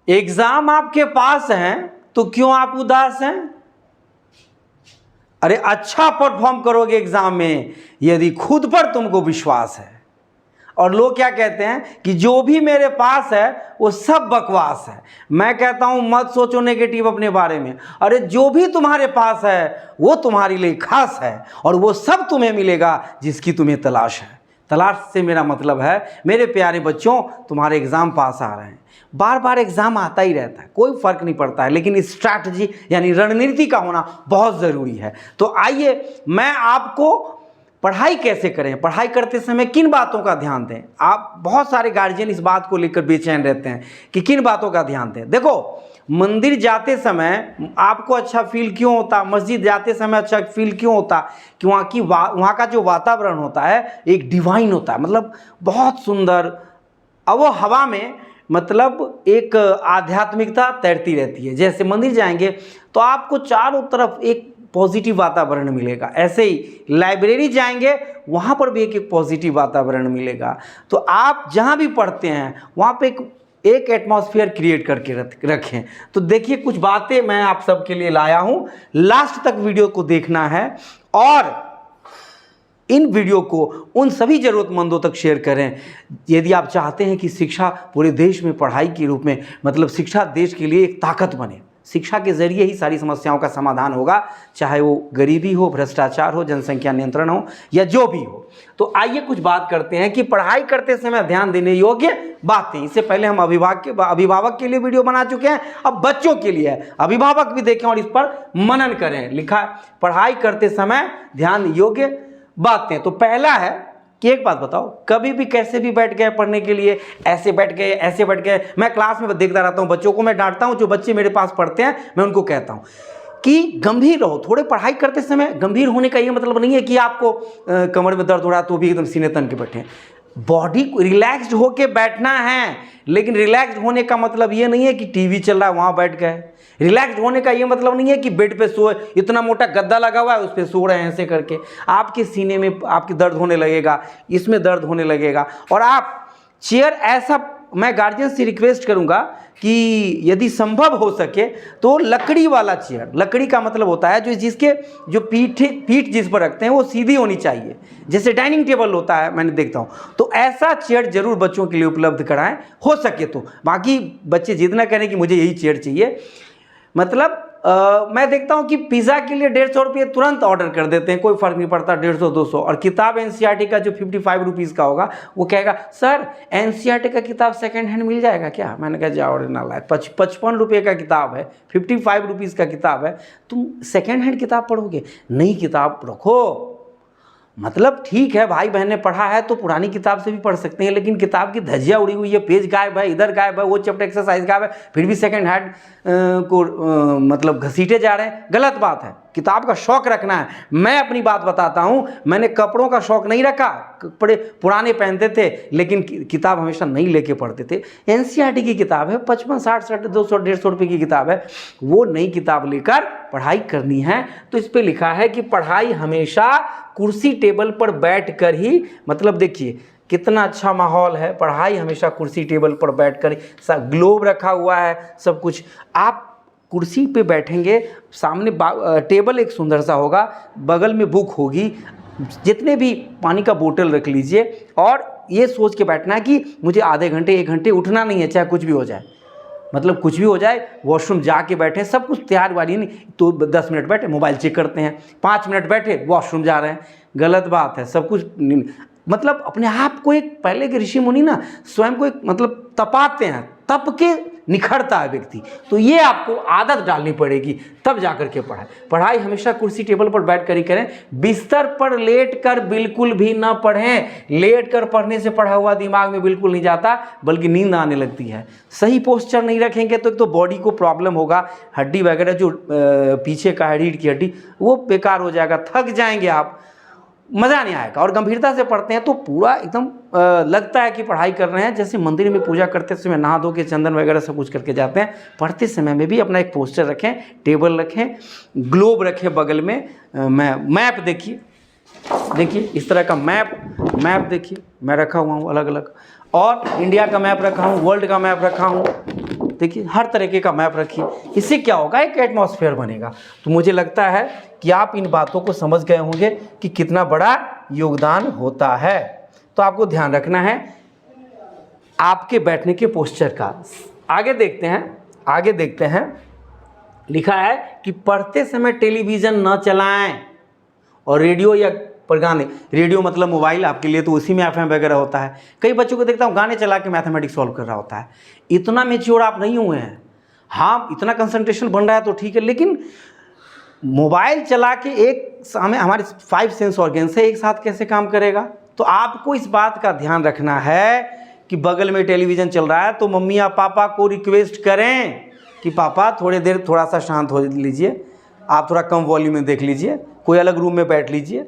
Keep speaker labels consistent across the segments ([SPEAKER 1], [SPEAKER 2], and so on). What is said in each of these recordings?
[SPEAKER 1] Exam आपके पास हैं तो क्यों आप उदास हैं? अरे अच्छा परफॉर्म करोगे एग्जाम में यदि खुद पर तुमको विश्वास है। और लोग क्या कहते हैं कि जो भी मेरे पास है वो सब बकवास है। मैं कहता हूं मत सोचो नेगेटिव अपने बारे में। अरे जो भी तुम्हारे पास है वो तुम्हारे लिए खास है और वो सब तुम्हें मिलेगा जिसकी तुम्हें तलाश है। तलाश से मेरा मतलब है मेरे प्यारे बच्चों, तुम्हारे एग्जाम पास आ रहे हैं। बार बार एग्जाम आता ही रहता है, कोई फर्क नहीं पड़ता है, लेकिन स्ट्रैटेजी यानी रणनीति का होना बहुत ज़रूरी है। तो आइए मैं आपको पढ़ाई कैसे करें, पढ़ाई करते समय किन बातों का ध्यान दें। आप बहुत सारे गार्जियन इस बात को लेकर बेचैन रहते हैं कि किन बातों का ध्यान दें। देखो, मंदिर जाते समय आपको अच्छा फील क्यों होता, मस्जिद जाते समय अच्छा फील क्यों होता, कि वहाँ का जो वातावरण होता है एक डिवाइन होता है, मतलब बहुत सुंदर। अब वो हवा में मतलब एक आध्यात्मिकता तैरती रहती है। जैसे मंदिर जाएंगे तो आपको चारों तरफ एक पॉजिटिव वातावरण मिलेगा, ऐसे ही लाइब्रेरी जाएंगे वहाँ पर भी एक पॉजिटिव वातावरण मिलेगा। तो आप जहाँ भी पढ़ते हैं वहाँ पे एक एटमॉस्फेयर क्रिएट करके रखें। तो देखिए कुछ बातें मैं आप सबके लिए लाया हूँ, लास्ट तक वीडियो को देखना है और इन वीडियो को उन सभी ज़रूरतमंदों तक शेयर करें। यदि आप चाहते हैं कि शिक्षा पूरे देश में पढ़ाई के रूप में मतलब शिक्षा देश के लिए एक ताकत बने, शिक्षा के जरिए ही सारी समस्याओं का समाधान होगा, चाहे वो गरीबी हो, भ्रष्टाचार हो, जनसंख्या नियंत्रण हो या जो भी हो। तो आइए कुछ बात करते हैं कि पढ़ाई करते समय ध्यान देने योग्य बातें। इससे पहले हम अभिभावक के लिए वीडियो बना चुके हैं, अब बच्चों के लिए है। अभिभावक भी देखें और इस पर मनन करें। लिखा है पढ़ाई करते समय ध्यान योग्य बातें। तो पहला है कि एक बात बताओ, कभी भी कैसे भी बैठ गए पढ़ने के लिए, ऐसे बैठ गए ऐसे बैठ गए। मैं क्लास में देखता रहता हूँ, बच्चों को मैं डांटता हूँ, जो बच्चे मेरे पास पढ़ते हैं मैं उनको कहता हूँ कि गंभीर रहो। थोड़े पढ़ाई करते समय गंभीर होने का ये मतलब नहीं है कि आपको कमर में दर्द हो रहा तो भी एकदम सीने तन के बैठे। बॉडी को रिलैक्स्ड होके बैठना है, लेकिन रिलैक्स्ड होने का मतलब ये नहीं है कि टीवी चल रहा है वहाँ बैठ गए। रिलैक्स्ड होने का ये मतलब नहीं है कि बेड पे सोए, इतना मोटा गद्दा लगा हुआ है उस पर सो रहे हैं ऐसे करके। आपके सीने में आपकी दर्द होने लगेगा, इसमें दर्द होने लगेगा। और आप चेयर ऐसा, मैं गार्जियन से रिक्वेस्ट करूंगा कि यदि संभव हो सके तो लकड़ी वाला चेयर, लकड़ी का मतलब होता है जिसके जो पीठ जिस पर रखते हैं वो सीधी होनी चाहिए, जैसे डाइनिंग टेबल होता है मैंने देखता हूँ। तो ऐसा चेयर जरूर बच्चों के लिए उपलब्ध कराएं हो सके तो। बाकी बच्चे जिद ना करें कि मुझे यही चेयर चाहिए। मतलब मैं देखता हूँ कि पिज़्ज़ा के लिए 150 रुपये तुरंत ऑर्डर कर देते हैं, कोई फ़र्क नहीं पड़ता 150-200। और किताब एनसीईआरटी का जो 55 रुपीज़ का होगा वो कहेगा सर एनसीईआरटी का किताब सेकंड हैंड मिल जाएगा क्या। मैंने कहा जाओ ओरिजिनल है, 55 रुपये का किताब है, 55 रुपीज़ का किताब है, तुम सेकेंड हैंड किताब पढ़ोगे। नई किताब रखो। मतलब ठीक है भाई बहन ने पढ़ा है तो पुरानी किताब से भी पढ़ सकते हैं, लेकिन किताब की धज्जियाँ उड़ी हुई है, पेज गायब है, इधर गायब है, वो चैप्टर एक्सरसाइज गायब है, फिर भी सेकंड हैंड को मतलब घसीटे जा रहे हैं, गलत बात है। किताब का शौक रखना है। मैं अपनी बात बताता हूँ, मैंने कपड़ों का शौक नहीं रखा, कपड़े पुराने पहनते थे लेकिन किताब हमेशा नई लेके पढ़ते थे। एनसीईआरटी की किताब है 55, 60, 200, 150 रुपये की किताब है, वो नई किताब लेकर पढ़ाई करनी है। तो इस पर लिखा है कि पढ़ाई हमेशा कुर्सी टेबल पर बैठ कर ही, मतलब देखिए कितना अच्छा माहौल है, पढ़ाई हमेशा कुर्सी टेबल पर बैठ कर, ग्लोब रखा हुआ है सब कुछ। आप कुर्सी पे बैठेंगे, सामने टेबल एक सुंदर सा होगा, बगल में बुक होगी, जितने भी पानी का बोतल रख लीजिए और ये सोच के बैठना है कि मुझे आधे घंटे 1 घंटे उठना नहीं है, चाहे कुछ भी हो जाए। मतलब कुछ भी हो जाए, वॉशरूम जाके बैठे, सब कुछ तैयार वाली नहीं तो 10 मिनट बैठे मोबाइल चेक करते हैं, 5 मिनट बैठे वॉशरूम जा रहे हैं, गलत बात है। सब कुछ मतलब अपने आप को एक, पहले के ऋषि मुनि ना स्वयं को एक मतलब तपाते हैं, तप के निखरता है व्यक्ति। तो ये आपको आदत डालनी पड़ेगी तब जाकर के पढ़ाई हमेशा कुर्सी टेबल पर बैठ कर ही करें। बिस्तर पर लेट कर बिल्कुल भी ना पढ़ें। लेट कर पढ़ने से पढ़ा हुआ दिमाग में बिल्कुल नहीं जाता, बल्कि नींद आने लगती है। सही पोस्चर नहीं रखेंगे तो एक तो बॉडी को प्रॉब्लम होगा, हड्डी वगैरह जो पीछे का है रीढ़ की हड्डी वो बेकार हो जाएगा, थक जाएंगे आप, मज़ा नहीं आएगा। और गंभीरता से पढ़ते हैं तो पूरा एकदम लगता है कि पढ़ाई कर रहे हैं। जैसे मंदिर में पूजा करते समय नहा धो के चंदन वगैरह सब कुछ करके जाते हैं, पढ़ते समय में भी अपना एक पोस्टर रखें, टेबल रखें, ग्लोब रखें बगल में, मैप देखिए इस तरह का मैप देखिए मैं रखा हुआ हूँ अलग अलग, और इंडिया का मैप रखा हूँ, वर्ल्ड का मैप रखा हूँ, देखिए हर तरीके का मैप रखिए, इससे क्या होगा, एक एटमॉस्फेयर बनेगा। तो मुझे लगता है कि आप इन बातों को समझ गए होंगे कि कितना बड़ा योगदान होता है। तो आपको ध्यान रखना है आपके बैठने के पोस्चर का। आगे देखते हैं, लिखा है कि पढ़ते समय टेलीविज़न न चलाएं और रेडियो या पर गाने, रेडियो मतलब मोबाइल आपके लिए, तो उसी में FM वगैरह होता है। कई बच्चों को देखता हूँ गाने चला के मैथमेटिक्स सॉल्व कर रहा होता है। इतना मैच्योर आप नहीं हुए हैं। हाँ, इतना कंसंट्रेशन बन रहा है तो ठीक है, लेकिन मोबाइल चला के हमारे 5 सेंस ऑर्गन से एक साथ कैसे काम करेगा? तो आपको इस बात का ध्यान रखना है कि बगल में टेलीविज़न चल रहा है तो मम्मी या पापा को रिक्वेस्ट करें कि पापा थोड़ी देर थोड़ा सा शांत हो लीजिए, आप थोड़ा कम वॉल्यूम में देख लीजिए, कोई अलग रूम में बैठ लीजिए।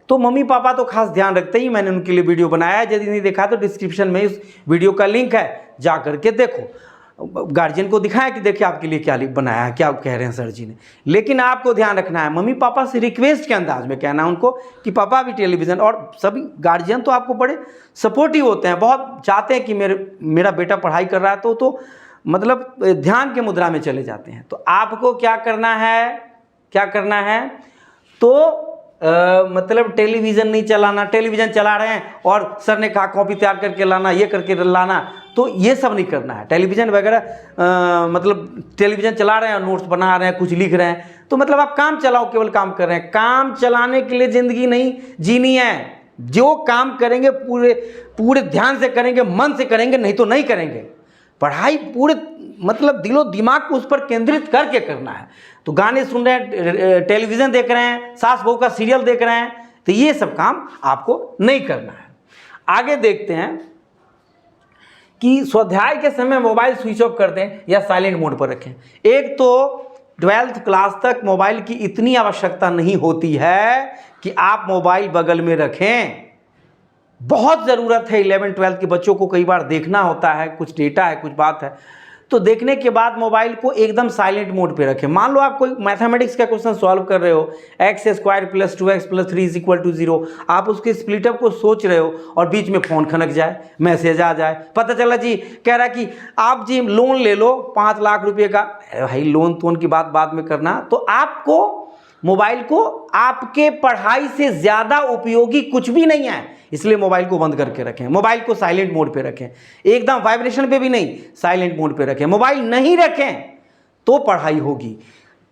[SPEAKER 1] तो मम्मी पापा तो खास ध्यान रखते ही, मैंने उनके लिए वीडियो बनाया है। यदि नहीं देखा तो डिस्क्रिप्शन में इस वीडियो का लिंक है, जा करके देखो। गार्जियन को दिखाएं कि देखिए आपके लिए क्या बनाया है, क्या कह रहे हैं सर जी ने। लेकिन आपको ध्यान रखना है, मम्मी पापा से रिक्वेस्ट के अंदाज में कहना है उनको कि पापा भी टेलीविज़न। और सभी गार्जियन तो आपको बड़े सपोर्टिव होते हैं, बहुत चाहते हैं कि मेरा बेटा पढ़ाई कर रहा है तो मतलब ध्यान के मुद्रा में चले जाते हैं। तो आपको क्या करना है, तो मतलब टेलीविज़न नहीं चलाना। टेलीविज़न चला रहे हैं और सर ने कहा कॉपी तैयार करके लाना, ये करके लाना, तो ये सब नहीं करना है। टेलीविज़न वगैरह मतलब टेलीविज़न चला रहे हैं, नोट्स बना रहे हैं, कुछ लिख रहे हैं, तो मतलब आप काम चलाओ, केवल काम कर रहे हैं। काम चलाने के लिए ज़िंदगी नहीं जीनी है। जो काम करेंगे पूरे ध्यान से करेंगे, मन से करेंगे, नहीं तो नहीं करेंगे। पढ़ाई पूरे मतलब दिलो दिमाग को उस पर केंद्रित करके करना है। तो गाने सुन रहे हैं, टेलीविज़न देख रहे हैं, सास बहू का सीरियल देख रहे हैं, तो ये सब काम आपको नहीं करना है। आगे देखते हैं कि स्वाध्याय के समय मोबाइल स्विच ऑफ कर दें या साइलेंट मोड पर रखें। एक तो 12th क्लास तक मोबाइल की इतनी आवश्यकता नहीं होती है कि आप मोबाइल बगल में रखें। बहुत ज़रूरत है 11th-12th के बच्चों को, कई बार देखना होता है, कुछ डेटा है, कुछ बात है, तो देखने के बाद मोबाइल को एकदम साइलेंट मोड पे रखें। मान लो आप कोई मैथमेटिक्स का क्वेश्चन सॉल्व कर रहे हो, x² + 2x + 3 = 0, आप उसके स्प्लिटअप को सोच रहे हो और बीच में फ़ोन खनक जाए, मैसेज आ जाए, पता चला जी कह रहा कि आप जी लोन ले लो 5 लाख रुपये का। भाई लोन की बात बाद में करना। तो आपको मोबाइल को आपके पढ़ाई से ज़्यादा उपयोगी कुछ भी नहीं है, इसलिए मोबाइल को बंद करके रखें। मोबाइल को साइलेंट मोड पे रखें, एकदम वाइब्रेशन पे भी नहीं, साइलेंट मोड पे रखें। मोबाइल नहीं रखें तो पढ़ाई होगी।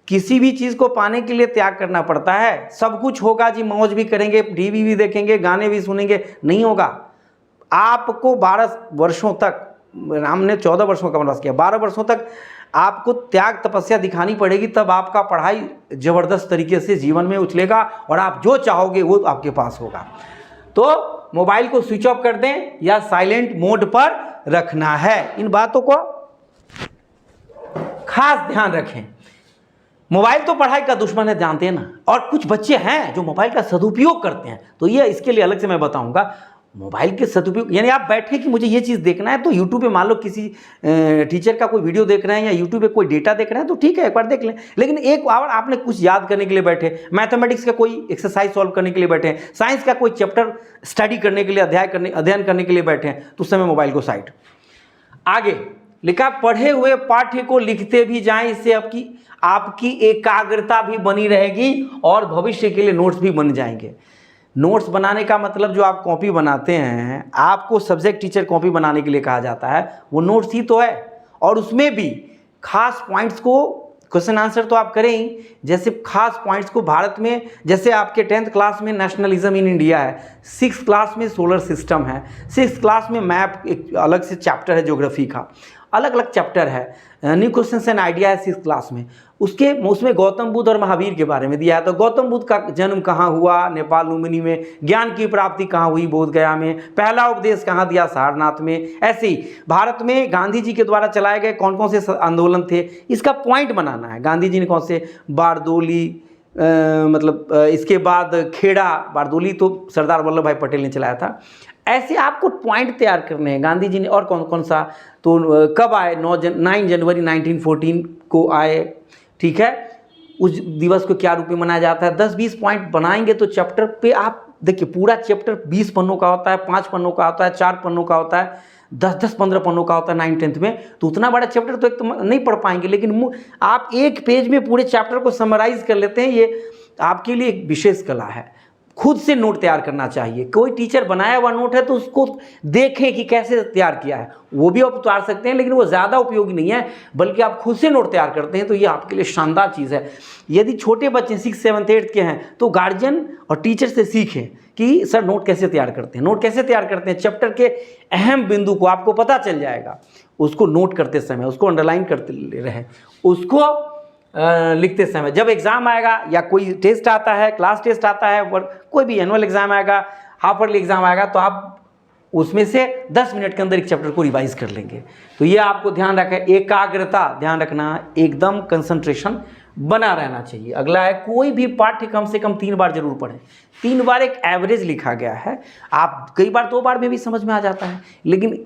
[SPEAKER 1] किसी भी चीज़ को पाने के लिए त्याग करना पड़ता है। सब कुछ होगा जी, मौज भी करेंगे, टीवी भी देखेंगे, गाने भी सुनेंगे, नहीं होगा। आपको 12 वर्षों तक, राम ने 14 वर्षों का वनवास किया, 12 वर्षों तक आपको त्याग तपस्या दिखानी पड़ेगी, तब आपका पढ़ाई ज़बरदस्त तरीके से जीवन में उछलेगा और आप जो चाहोगे वो आपके पास होगा। तो मोबाइल को स्विच ऑफ कर दें या साइलेंट मोड पर रखना है। इन बातों को खास ध्यान रखें। मोबाइल तो पढ़ाई का दुश्मन है, जानते हैं ना। और कुछ बच्चे हैं जो मोबाइल का सदुपयोग करते हैं, तो ये इसके लिए अलग से मैं बताऊंगा। मोबाइल के सदुपयोग यानी आप बैठे कि मुझे ये चीज़ देखना है, तो यूट्यूब पे मान लो किसी टीचर का कोई वीडियो देख रहे हैं या यूट्यूब पे कोई डेटा देख रहे हैं, तो ठीक है एक बार देख लें। लेकिन एक बार आपने कुछ याद करने के लिए बैठे, मैथमेटिक्स का कोई एक्सरसाइज सॉल्व करने के लिए बैठे हैं, साइंस का कोई चैप्टर स्टडी करने के लिए, अध्ययन करने के लिए बैठे हैं, तो उस समय मोबाइल को साइड। आगे लिखा, पढ़े हुए पाठ्य को लिखते भी जाएं, इससे आपकी एकाग्रता भी बनी रहेगी और भविष्य के लिए नोट्स भी बन जाएंगे। नोट्स बनाने का मतलब जो आप कॉपी बनाते हैं, आपको सब्जेक्ट टीचर कॉपी बनाने के लिए कहा जाता है, वो नोट्स ही तो है। और उसमें भी खास पॉइंट्स को, क्वेश्चन आंसर तो आप करें ही, जैसे खास पॉइंट्स को भारत में, जैसे आपके 10th क्लास में नेशनलिज्म इन इंडिया है, 6th क्लास में सोलर सिस्टम है, 6th क्लास में मैप एक अलग से चैप्टर है, ज्योग्राफी का अलग अलग चैप्टर है, न्यू क्वेश्चंस एंड आइडिया है 6th क्लास में। उसमें गौतम बुद्ध और महावीर के बारे में दिया है। तो गौतम बुद्ध का जन्म कहाँ हुआ, नेपाल लुम्बिनी में। ज्ञान की प्राप्ति कहाँ हुई, बोध गया में। पहला उपदेश कहाँ दिया, सारनाथ में। ऐसे ही भारत में गांधी जी के द्वारा चलाए गए कौन कौन से आंदोलन थे, इसका पॉइंट बनाना है। गांधी जी ने कौन से, बारदोली, इसके बाद खेड़ा, बारदोली तो सरदार वल्लभ भाई पटेल ने चलाया था। ऐसे आपको पॉइंट तैयार करने हैं। गांधी जी ने और कौन कौन सा, तो कब आए, 9 जनवरी 1914 को आए, ठीक है। उस दिवस को क्या रूप में मनाया जाता है। 10-20 पॉइंट बनाएंगे तो चैप्टर पे आप देखिए, पूरा चैप्टर 20 पन्नों का होता है, 5 पन्नों का होता है, 4 पन्नों का होता है। 10-10 15 पन्नों का होता है 9th-10th में, तो उतना बड़ा चैप्टर तो एक तो नहीं पढ़ पाएंगे, लेकिन आप एक पेज में पूरे चैप्टर को समराइज कर लेते हैं। ये आपके लिए एक विशेष कला है। खुद से नोट तैयार करना चाहिए। कोई टीचर बनाया हुआ नोट है तो उसको देखें कि कैसे तैयार किया है, वो भी आप उतार सकते हैं, लेकिन वो ज़्यादा उपयोगी नहीं है, बल्कि आप खुद से नोट तैयार करते हैं तो ये आपके लिए शानदार चीज़ है। यदि छोटे बच्चे 6, 7, 8 के हैं तो गार्जियन और टीचर से सीखें कि सर नोट कैसे तैयार करते हैं। नोट कैसे तैयार करते हैं, चैप्टर के अहम बिंदु को आपको पता चल जाएगा, उसको नोट करते समय उसको अंडरलाइन करते रहे, उसको लिखते समय। जब एग्ज़ाम आएगा या कोई टेस्ट आता है, क्लास टेस्ट आता है, कोई भी एनुअल एग्ज़ाम आएगा, हाफ ईयरली एग्ज़ाम आएगा, तो आप उसमें से 10 मिनट के अंदर एक चैप्टर को रिवाइज कर लेंगे। तो ये आपको ध्यान रखें, एकाग्रता ध्यान रखना, एकदम कंसंट्रेशन बना रहना चाहिए। अगला है, कोई भी पाठ्य कम से कम 3 बार जरूर पढ़ें। 3 बार एक एवरेज लिखा गया है, आप कई बार 2 बार में भी समझ में आ जाता है, लेकिन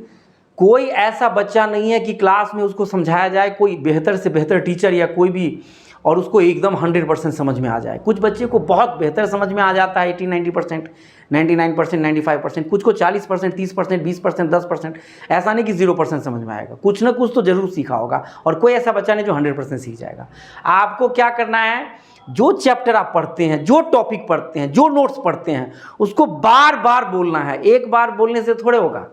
[SPEAKER 1] कोई ऐसा बच्चा नहीं है कि क्लास में उसको समझाया जाए कोई बेहतर से बेहतर टीचर या कोई भी, और उसको एकदम 100% समझ में आ जाए। कुछ बच्चे को बहुत बेहतर समझ में आ जाता है, 80-90%, 99%, 95%, कुछ को 40%, 30%, 20%, 10%, ऐसा नहीं कि 0% समझ में आएगा। कुछ ना कुछ तो जरूर सीखा होगा, और कोई ऐसा बच्चा नहीं जो 100% सीख जाएगा। आपको क्या करना है, जो चैप्टर आप पढ़ते हैं, जो टॉपिक पढ़ते हैं, जो नोट्स पढ़ते हैं, उसको बार बार बोलना है। एक बार बोलने से थोड़े होगा,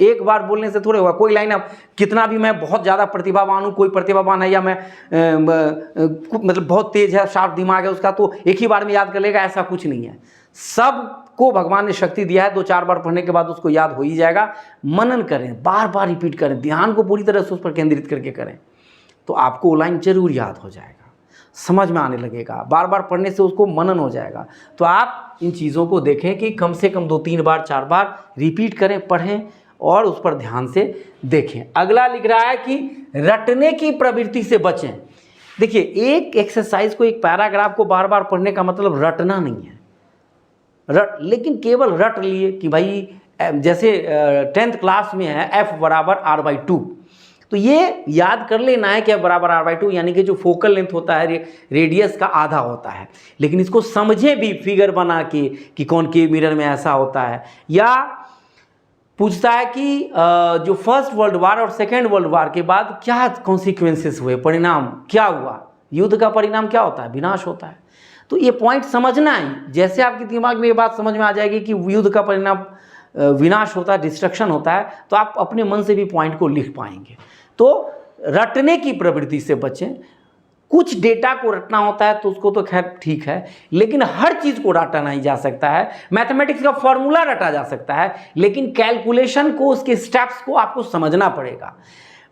[SPEAKER 1] एक बार बोलने से थोड़े होगा। कोई लाइन अब कितना भी मैं बहुत ज़्यादा प्रतिभावान हूँ, कोई प्रतिभावान है या मैं मतलब बहुत तेज है, शार्प दिमाग है उसका, तो एक ही बार में याद कर लेगा, ऐसा कुछ नहीं है। सबको भगवान ने शक्ति दिया है, 2-4 बार पढ़ने के बाद उसको याद हो ही जाएगा। मनन करें, बार बार रिपीट करें, ध्यान को पूरी तरह से उस पर केंद्रित करके करें, तो आपको वो लाइन जरूर याद हो जाएगा, समझ में आने लगेगा। बार बार पढ़ने से उसको मनन हो जाएगा। तो आप इन चीज़ों को देखें कि कम से कम 2-3 बार 4 बार रिपीट करें, पढ़ें और उस पर ध्यान से देखें। अगला लिख रहा है कि रटने की प्रवृत्ति से बचें। देखिए, एक एक्सरसाइज को, एक पैराग्राफ को बार बार पढ़ने का मतलब रटना नहीं है। लेकिन केवल रट लिए कि भाई जैसे 10th क्लास में है F = R/2, तो ये याद कर लेना है कि F = R/2 यानी कि जो फोकल लेंथ होता है रेडियस का आधा होता है। लेकिन इसको समझे भी फिगर बना के कि कॉनकेव मिरर में ऐसा होता है। या पूछता है कि जो फर्स्ट वर्ल्ड वार और सेकेंड वर्ल्ड वार के बाद क्या कॉन्सिक्वेंसेस हुए, परिणाम क्या हुआ, युद्ध का परिणाम क्या होता है, विनाश होता है। तो ये पॉइंट समझना है। जैसे आपके दिमाग में ये बात समझ में आ जाएगी कि युद्ध का परिणाम विनाश होता है, डिस्ट्रक्शन होता है, तो आप अपने मन से भी पॉइंट को लिख पाएंगे। तो रटने की प्रवृत्ति से बचें। कुछ डेटा को रटना होता है तो उसको तो खैर ठीक है, लेकिन हर चीज़ को रटा नहीं जा सकता है। मैथमेटिक्स का फॉर्मूला रटा जा सकता है, लेकिन कैलकुलेशन को, उसके स्टेप्स को आपको समझना पड़ेगा।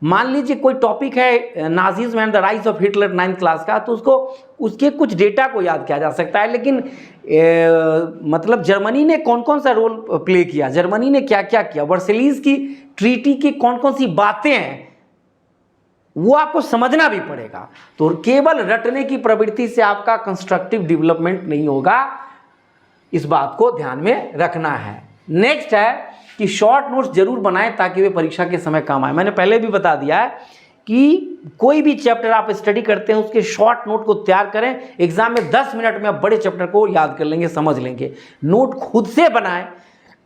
[SPEAKER 1] मान लीजिए कोई टॉपिक है Nazism and the rise of Hitler 9th class का, तो उसको उसके कुछ डेटा को याद किया जा सकता है, लेकिन मतलब जर्मनी ने कौन कौन सा रोल प्ले किया, जर्मनी ने क्या क्या किया, वर्सेलीज की ट्रीटी की कौन कौन सी बातें हैं, वो आपको समझना भी पड़ेगा। तो केवल रटने की प्रवृत्ति से आपका कंस्ट्रक्टिव डेवलपमेंट नहीं होगा, इस बात को ध्यान में रखना है। नेक्स्ट है कि शॉर्ट नोट्स जरूर बनाएं ताकि वे परीक्षा के समय काम आए। मैंने पहले भी बता दिया है कि कोई भी चैप्टर आप स्टडी करते हैं उसके शॉर्ट नोट को तैयार करें। एग्जाम में 10 मिनट में आप बड़े चैप्टर को याद कर लेंगे, समझ लेंगे। नोट खुद से बनाएं,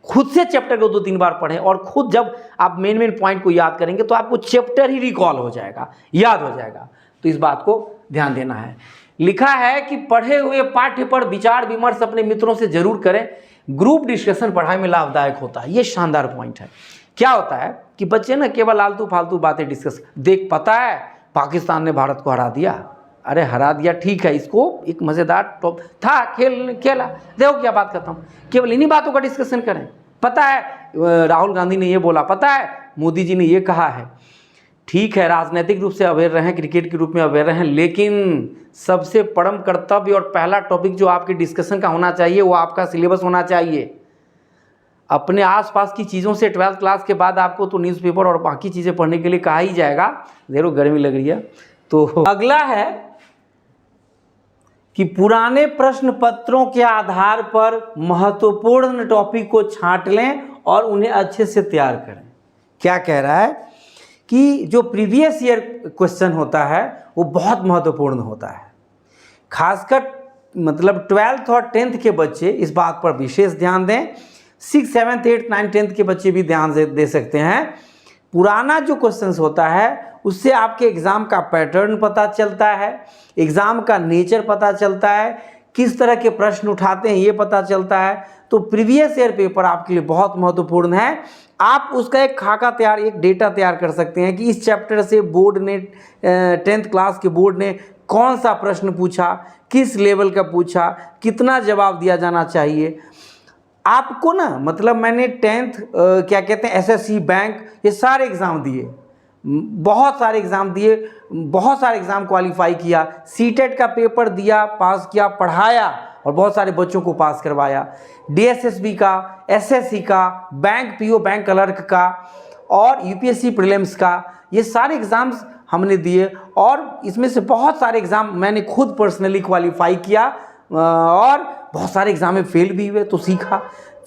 [SPEAKER 1] खुद से चैप्टर को 2-3 बार पढ़ें, और खुद जब आप मेन पॉइंट को याद करेंगे तो आपको चैप्टर ही रिकॉल हो जाएगा, याद हो जाएगा। तो इस बात को ध्यान देना है। लिखा है कि पढ़े हुए पाठ्य पर विचार विमर्श अपने मित्रों से जरूर करें। ग्रुप डिस्कशन पढ़ाई में लाभदायक होता है। ये शानदार पॉइंट है। क्या होता है कि बच्चे ना केवल आलतू फालतू बातें डिस्कस देख, पता है पाकिस्तान ने भारत को हरा दिया, अरे हरा दिया ठीक है, इसको एक मज़ेदार टॉप था, खेला, देखो क्या बात खत्म। केवल इन्हीं बातों का डिस्कशन करें। पता है राहुल गांधी ने ये बोला, पता है मोदी जी ने ये कहा है। ठीक है, राजनीतिक रूप से अवेयर रहें, क्रिकेट के रूप में अवेयर रहें, लेकिन सबसे परम कर्तव्य और पहला टॉपिक जो आपके डिस्कशन का होना चाहिए वो आपका सिलेबस होना चाहिए। अपने आसपास की चीज़ों से 12th क्लास के बाद आपको तो न्यूज़पेपर और बाकी चीज़ें पढ़ने के लिए कहा ही जाएगा। देखो गर्मी लग रही है। तो अगला है कि पुराने प्रश्न पत्रों के आधार पर महत्वपूर्ण टॉपिक को छांट लें और उन्हें अच्छे से तैयार करें। क्या कह रहा है कि जो प्रीवियस ईयर क्वेश्चन होता है वो बहुत महत्वपूर्ण होता है। खासकर मतलब 12th और 10th के बच्चे इस बात पर विशेष ध्यान दें। 6, 7, 8, 9, 10th के बच्चे भी ध्यान दे सकते हैं पुराना जो क्वेश्चंस होता है उससे आपके एग्ज़ाम का पैटर्न पता चलता है, एग्ज़ाम का नेचर पता चलता है, किस तरह के प्रश्न उठाते हैं ये पता चलता है। तो प्रीवियस ईयर पेपर आपके लिए बहुत महत्वपूर्ण है। आप उसका एक खाका तैयार, एक डेटा तैयार कर सकते हैं कि इस चैप्टर से बोर्ड ने 10th क्लास के बोर्ड ने कौन सा प्रश्न पूछा, किस लेवल का पूछा, कितना जवाब दिया जाना चाहिए। आपको ना मतलब मैंने 10th क्या कहते हैं एसएससी बैंक ये सारे एग्ज़ाम दिए, बहुत सारे एग्ज़ाम दिए, बहुत सारे एग्ज़ाम क्वालिफाई किया, सीटेट का पेपर दिया, पास किया, पढ़ाया और बहुत सारे बच्चों को पास करवाया। डीएसएसबी का, एसएससी का, बैंक पीओ बैंक क्लर्क का और यूपीएससी प्रीलिम्स का, ये सारे एग्ज़ाम्स हमने दिए और इसमें से बहुत सारे एग्ज़ाम मैंने खुद पर्सनली क्वालिफाई किया और बहुत सारे एग्ज़ाम में फेल भी हुए। तो सीखा,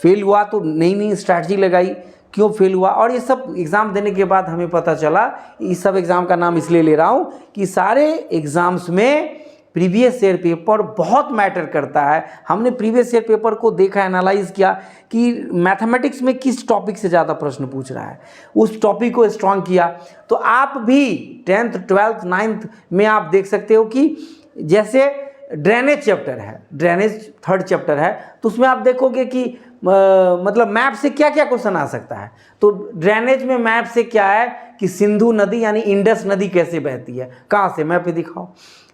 [SPEAKER 1] फेल हुआ तो नई नई स्ट्रैटेजी लगाई, क्यों फेल हुआ। और ये सब एग्ज़ाम देने के बाद हमें पता चला, इस सब एग्ज़ाम का नाम इसलिए ले रहा हूँ कि सारे एग्ज़ाम्स में प्रीवियस ईयर पेपर बहुत मैटर करता है। हमने प्रीवियस ईयर पेपर को देखा, एनालाइज किया कि मैथमेटिक्स में किस टॉपिक से ज़्यादा प्रश्न पूछ रहा है, उस टॉपिक को स्ट्रॉन्ग किया। तो आप भी 10th 12th 9th में आप देख सकते हो कि जैसे ड्रेनेज चैप्टर है, ड्रेनेज 3rd चैप्टर है, तो उसमें आप देखोगे कि मतलब मैप से क्या क्या क्वेश्चन आ सकता है। तो ड्रेनेज में मैप से क्या है कि सिंधु नदी यानी इंडस नदी कैसे बहती है, कहाँ से, मैप पे दिखाओ।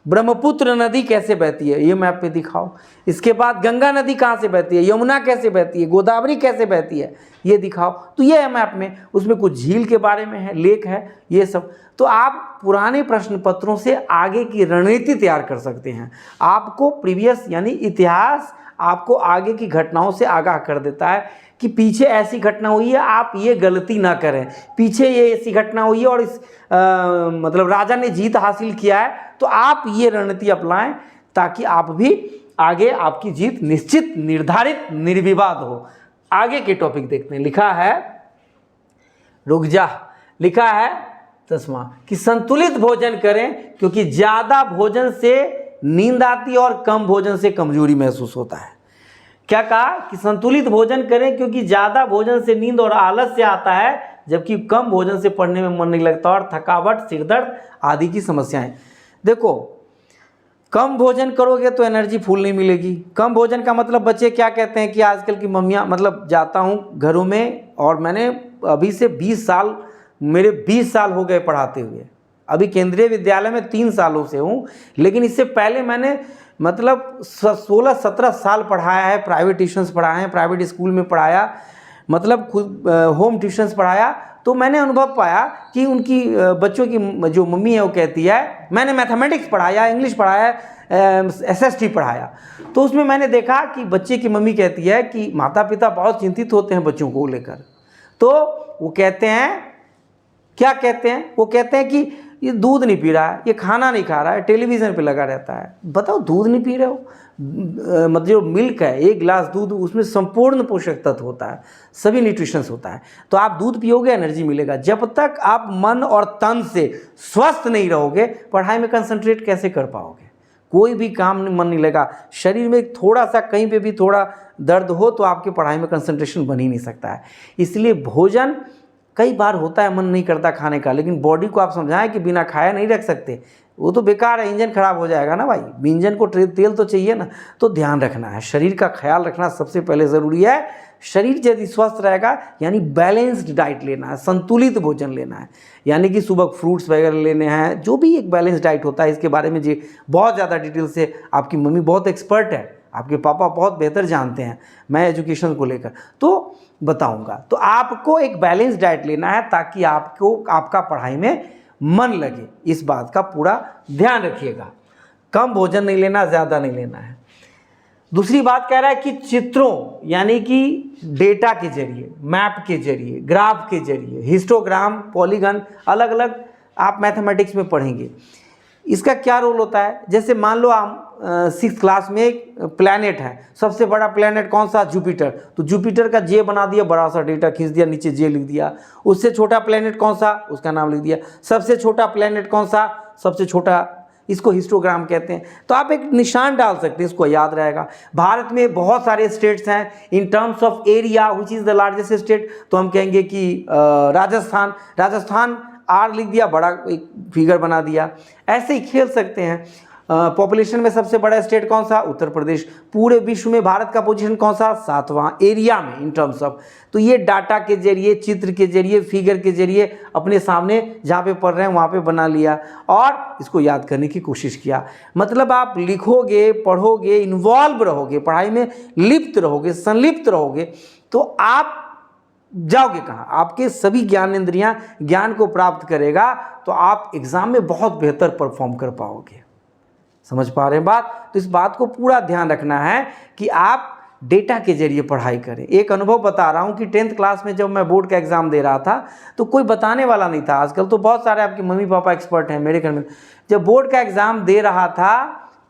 [SPEAKER 1] ब्रह्मपुत्र नदी कैसे बहती है, ये मैप पे दिखाओ। इसके बाद गंगा नदी कहाँ से बहती है, यमुना कैसे बहती है, गोदावरी कैसे बहती है, ये दिखाओ। तो ये है मैप में, उसमें कुछ झील के बारे में है, लेक है, ये सब। तो आप पुराने प्रश्न पत्रों से आगे की रणनीति तैयार कर सकते हैं। आपको प्रीवियस यानी इतिहास आपको आगे की घटनाओं से आगाह कर देता है कि पीछे ऐसी घटना हुई है, आप ये गलती ना करें, पीछे ये ऐसी घटना हुई है और इस मतलब राजा ने जीत हासिल किया है, तो आप ये रणनीति अपनाएं ताकि आप भी आगे आपकी जीत निश्चित, निर्धारित, निर्विवाद हो। आगे के टॉपिक देखते हैं। लिखा है, रुक जा, लिखा है 10वां कि संतुलित भोजन करें क्योंकि ज़्यादा भोजन से नींद आती है और कम भोजन से कमजोरी महसूस होता है। क्या कहा कि संतुलित भोजन करें क्योंकि ज़्यादा भोजन से नींद और आलस से आता है, जबकि कम भोजन से पढ़ने में मन नहीं लगता और थकावट, सिरदर्द आदि की समस्याएं। देखो, कम भोजन करोगे तो एनर्जी फुल नहीं मिलेगी। कम भोजन का मतलब बच्चे क्या कहते हैं कि आजकल की मम्मियाँ, मतलब जाता हूँ घरों में और मैंने अभी से 20 साल, मेरे 20 साल हो गए पढ़ाते हुए। अभी केंद्रीय विद्यालय में 3 सालों से हूँ, लेकिन इससे पहले मैंने मतलब 16-17 साल पढ़ाया है, प्राइवेट ट्यूशन्स पढ़ाए हैं, प्राइवेट स्कूल में पढ़ाया, मतलब खुद होम ट्यूशन्स पढ़ाया। तो मैंने अनुभव पाया कि उनकी बच्चों की जो मम्मी है वो कहती है, मैंने मैथमेटिक्स पढ़ाया, इंग्लिश पढ़ाया, एसएसटी पढ़ाया, तो उसमें मैंने देखा कि बच्चे की मम्मी कहती है कि माता पिता बहुत चिंतित होते हैं बच्चों को लेकर। तो वो कहते हैं, क्या कहते हैं, वो कहते हैं कि ये दूध नहीं पी रहा है, ये खाना नहीं खा रहा है, टेलीविज़न पे लगा रहता है। बताओ, दूध नहीं पी रहे हो, मतलब जो मिल्क है, 1 गिलास दूध, उसमें संपूर्ण पोषक तत्व होता है, सभी न्यूट्रिशंस होता है। तो आप दूध पियोगे, एनर्जी मिलेगा। जब तक आप मन और तन से स्वस्थ नहीं रहोगे, पढ़ाई में कंसंट्रेट कैसे कर पाओगे, कोई भी काम में मन नहीं लगेगा। शरीर में थोड़ा सा कहीं पे भी थोड़ा दर्द हो तो आपके पढ़ाई में कंसंट्रेशन बन ही नहीं सकता है। इसलिए भोजन कई बार होता है मन नहीं करता खाने का, लेकिन बॉडी को आप समझाएं कि बिना खाए नहीं रख सकते, वो तो बेकार है, इंजन खराब हो जाएगा ना भाई। इंजन को तेल तो चाहिए ना। तो ध्यान रखना है, शरीर का ख्याल रखना सबसे पहले ज़रूरी है। शरीर यदि स्वस्थ रहेगा यानी बैलेंस्ड डाइट लेना है, संतुलित भोजन लेना है, यानी कि सुबह फ्रूट्स वगैरह लेने हैं, जो भी एक बैलेंस डाइट होता है। इसके बारे में जी बहुत ज़्यादा डिटेल से आपकी मम्मी बहुत एक्सपर्ट है, आपके पापा बहुत बेहतर जानते हैं, मैं एजुकेशन को लेकर तो बताऊंगा। तो आपको एक बैलेंस डाइट लेना है ताकि आपको आपका पढ़ाई में मन लगे, इस बात का पूरा ध्यान रखिएगा। कम भोजन नहीं लेना, ज़्यादा नहीं लेना है। दूसरी बात कह रहा है कि चित्रों यानी कि डेटा के जरिए, मैप के जरिए, ग्राफ के जरिए, हिस्टोग्राम, पॉलीगन, अलग अलग आप मैथमेटिक्स में पढ़ेंगे। इसका क्या रोल होता है, जैसे मान लो आप 6th क्लास में एक प्लैनेट है, सबसे बड़ा प्लैनेट कौन सा, जुपिटर, तो जुपिटर का जे बना दिया, बड़ा सा डेटा खींच दिया, नीचे जे लिख दिया। उससे छोटा प्लैनेट कौन सा, उसका नाम लिख दिया। सबसे छोटा प्लैनेट कौन सा, सबसे छोटा इसको हिस्टोग्राम कहते हैं। तो आप एक निशान डाल सकते हैं, इसको याद रहेगा। भारत में बहुत सारे स्टेट्स हैं। In terms of area which is the largest state, तो हम कहेंगे कि राजस्थान आर लिख दिया, बड़ा एक फिगर बना दिया। ऐसे ही खेल सकते हैं। पॉपुलेशन में सबसे बड़ा स्टेट कौन सा? उत्तर प्रदेश। पूरे विश्व में भारत का पोजीशन कौन सा? 7वां एरिया में इन टर्म्स ऑफ। तो ये डाटा के जरिए, चित्र के जरिए, फिगर के जरिए अपने सामने जहाँ पे पढ़ रहे हैं वहाँ पे बना लिया और इसको याद करने की कोशिश किया। मतलब आप लिखोगे, पढ़ोगे, इन्वॉल्व रहोगे, पढ़ाई में लिप्त रहोगे, संलिप्त रहोगे, तो आप जाओगे कहाँ? आपके सभी ज्ञानेंद्रियाँ ज्ञान को प्राप्त करेगा, तो आप एग्ज़ाम में बहुत बेहतर परफॉर्म कर पाओगे। समझ पा रहे हैं बात? तो इस बात को पूरा ध्यान रखना है कि आप डेटा के जरिए पढ़ाई करें। एक अनुभव बता रहा हूँ कि 10th क्लास में जब मैं बोर्ड का एग्ज़ाम दे रहा था तो कोई बताने वाला नहीं था। आजकल तो बहुत सारे आपके मम्मी पापा एक्सपर्ट हैं। मेरे घर में जब बोर्ड का एग्ज़ाम दे रहा था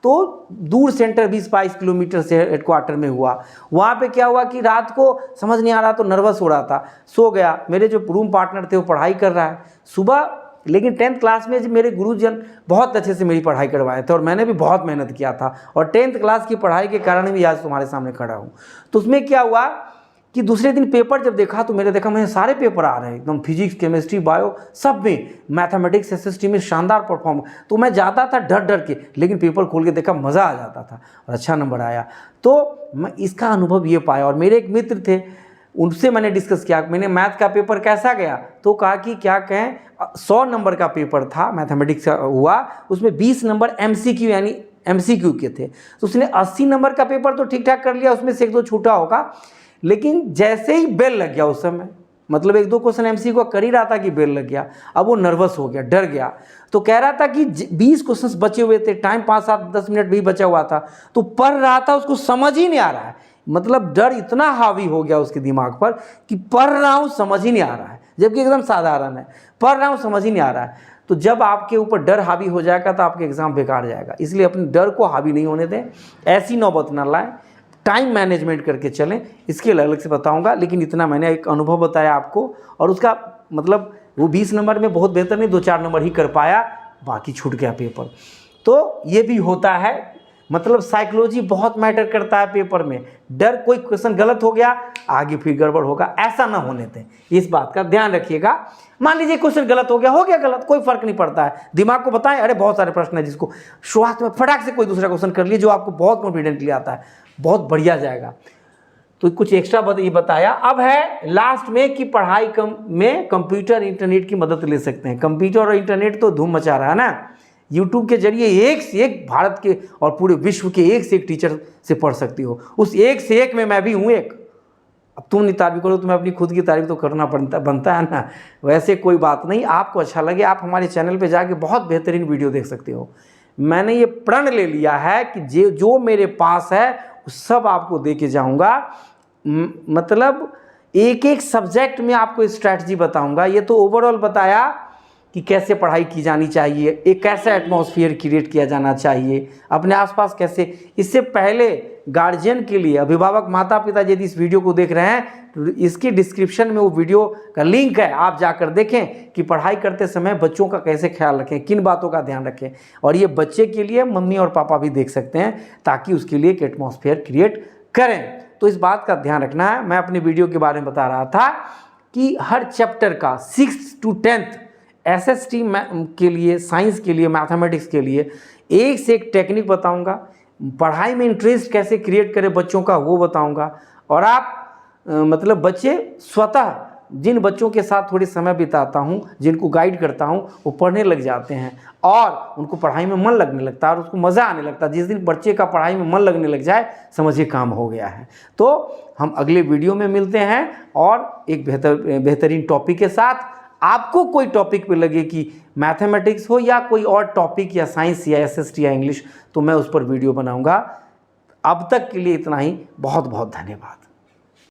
[SPEAKER 1] तो दूर सेंटर 20-22 किलोमीटर से हेडक्वार्टर में हुआ। वहाँ पे क्या हुआ कि रात को समझ नहीं आ रहा, तो नर्वस हो रहा था, सो गया। मेरे जो रूम पार्टनर थे वो पढ़ाई कर रहा है सुबह, लेकिन 10th क्लास में मेरे गुरुजन बहुत अच्छे से मेरी पढ़ाई करवाए थे और मैंने भी बहुत मेहनत किया था, और 10th क्लास की पढ़ाई के कारण भी आज तुम्हारे सामने खड़ा हूँ। तो उसमें क्या हुआ कि दूसरे दिन पेपर जब देखा तो मुझे सारे पेपर आ रहे हैं एकदम, फिजिक्स, केमिस्ट्री, बायो, सब में, मैथमेटिक्स, एसएसटी में शानदार परफॉर्म। तो मैं जाता था डर डर के, लेकिन पेपर खोल के देखा, मज़ा आ जाता था और अच्छा नंबर आया। तो मैं इसका अनुभव ये पाया। और मेरे एक मित्र थे, उनसे मैंने डिस्कस किया, मैंने मैथ का पेपर कैसा गया, तो कहा कि क्या कहें, 100 नंबर का पेपर था, मैथमेटिक्स का हुआ, उसमें 20 नंबर एमसीक्यू यानी एमसीक्यू के थे। तो उसने 80 नंबर का पेपर तो ठीक ठाक कर लिया, उसमें से 1-2 छूटा होगा, लेकिन जैसे ही बेल लग गया उस समय, मतलब 1-2 क्वेश्चन एमसीक्यू कर ही रहा था कि बेल लग गया, अब वो नर्वस हो गया, डर गया। तो कह रहा था कि 20 क्वेश्चन बचे हुए थे, टाइम 5-7-10 मिनट भी बचा हुआ था, तो पढ़ रहा था, उसको समझ ही नहीं आ रहा है। मतलब डर इतना हावी हो गया उसके दिमाग पर कि पढ़ रहा हूँ समझ ही नहीं आ रहा है, जबकि एकदम साधारण है, पढ़ रहा हूँ समझ ही नहीं आ रहा है। तो जब आपके ऊपर डर हावी हो जाएगा तो आपके एग्ज़ाम बेकार जाएगा। इसलिए अपने डर को हावी नहीं होने दें, ऐसी नौबत ना लाएं, टाइम मैनेजमेंट करके चलें। इसके अलग से बताऊंगा, लेकिन इतना मैंने एक अनुभव बताया आपको, और उसका मतलब वो 20 नंबर में बहुत बेहतर नहीं, 2-4 नंबर ही कर पाया, बाकी छूट गया पेपर। तो ये भी होता है, मतलब साइकोलॉजी बहुत मैटर करता है पेपर में। डर, कोई क्वेश्चन गलत हो गया, आगे फिर गड़बड़ होगा, ऐसा ना होने दें, इस बात का ध्यान रखिएगा। मान लीजिए क्वेश्चन गलत हो गया गलत, कोई फर्क नहीं पड़ता है, दिमाग को बताएं, अरे बहुत सारे प्रश्न है जिसको शुरुआत में फटाक से कोई दूसरा क्वेश्चन कर लिए जो आपको बहुत कॉन्फिडेंटली आता है, बहुत बढ़िया जाएगा। तो कुछ एक्स्ट्रा ये बताया। अब है लास्ट में कि पढ़ाई में कंप्यूटर, इंटरनेट की मदद ले सकते हैं। कंप्यूटर और इंटरनेट तो धूम मचा रहा है ना, यूट्यूब के जरिए एक से एक भारत के और पूरे विश्व के एक से एक टीचर से पढ़ सकती हो। उस एक से एक में मैं भी हूँ एक। अब तुम नहीं तारीफ करो तो मैं अपनी खुद की तारीफ तो करना बनता है ना। वैसे कोई बात नहीं, आपको अच्छा लगे आप हमारे चैनल पे जाके बहुत बेहतरीन वीडियो देख सकते हो। मैंने ये प्रण ले लिया है कि जो मेरे पास है वो सब आपको दे के जाऊँगा। मतलब एक एक सब्जेक्ट में आपको स्ट्रैटेजी बताऊँगा। ये तो ओवरऑल बताया कि कैसे पढ़ाई की जानी चाहिए, एक कैसा एटमॉस्फेयर क्रिएट किया जाना चाहिए, अपने आसपास कैसे। इससे पहले गार्जियन के लिए, अभिभावक माता पिता यदि इस वीडियो को देख रहे हैं तो इसकी डिस्क्रिप्शन में वो वीडियो का लिंक है, आप जाकर देखें कि पढ़ाई करते समय बच्चों का कैसे ख्याल रखें, किन बातों का ध्यान रखें। और ये बच्चे के लिए मम्मी और पापा भी देख सकते हैं, ताकि उसके लिए एक एटमॉस्फेयर क्रिएट करें। तो इस बात का ध्यान रखना है। मैं अपने वीडियो के बारे में बता रहा था कि हर चैप्टर का 6th to 10th एसएसटी के लिए, साइंस के लिए, मैथमेटिक्स के लिए एक से एक टेक्निक बताऊंगा। पढ़ाई में इंटरेस्ट कैसे क्रिएट करें बच्चों का वो बताऊंगा। और आप मतलब बच्चे स्वतः, जिन बच्चों के साथ थोड़ी समय बिताता हूं, जिनको गाइड करता हूं, वो पढ़ने लग जाते हैं और उनको पढ़ाई में मन लगने लगता है और उसको मज़ा आने लगता है। जिस दिन बच्चे का पढ़ाई में मन लगने लग जाए, समझिए काम हो गया है। तो हम अगले वीडियो में मिलते हैं और एक बेहतरीन टॉपिक के साथ। आपको कोई टॉपिक पे लगे कि मैथमेटिक्स हो या कोई और टॉपिक या साइंस या एसएसटी या इंग्लिश, तो मैं उस पर वीडियो बनाऊंगा। अब तक के लिए इतना ही। बहुत बहुत धन्यवाद।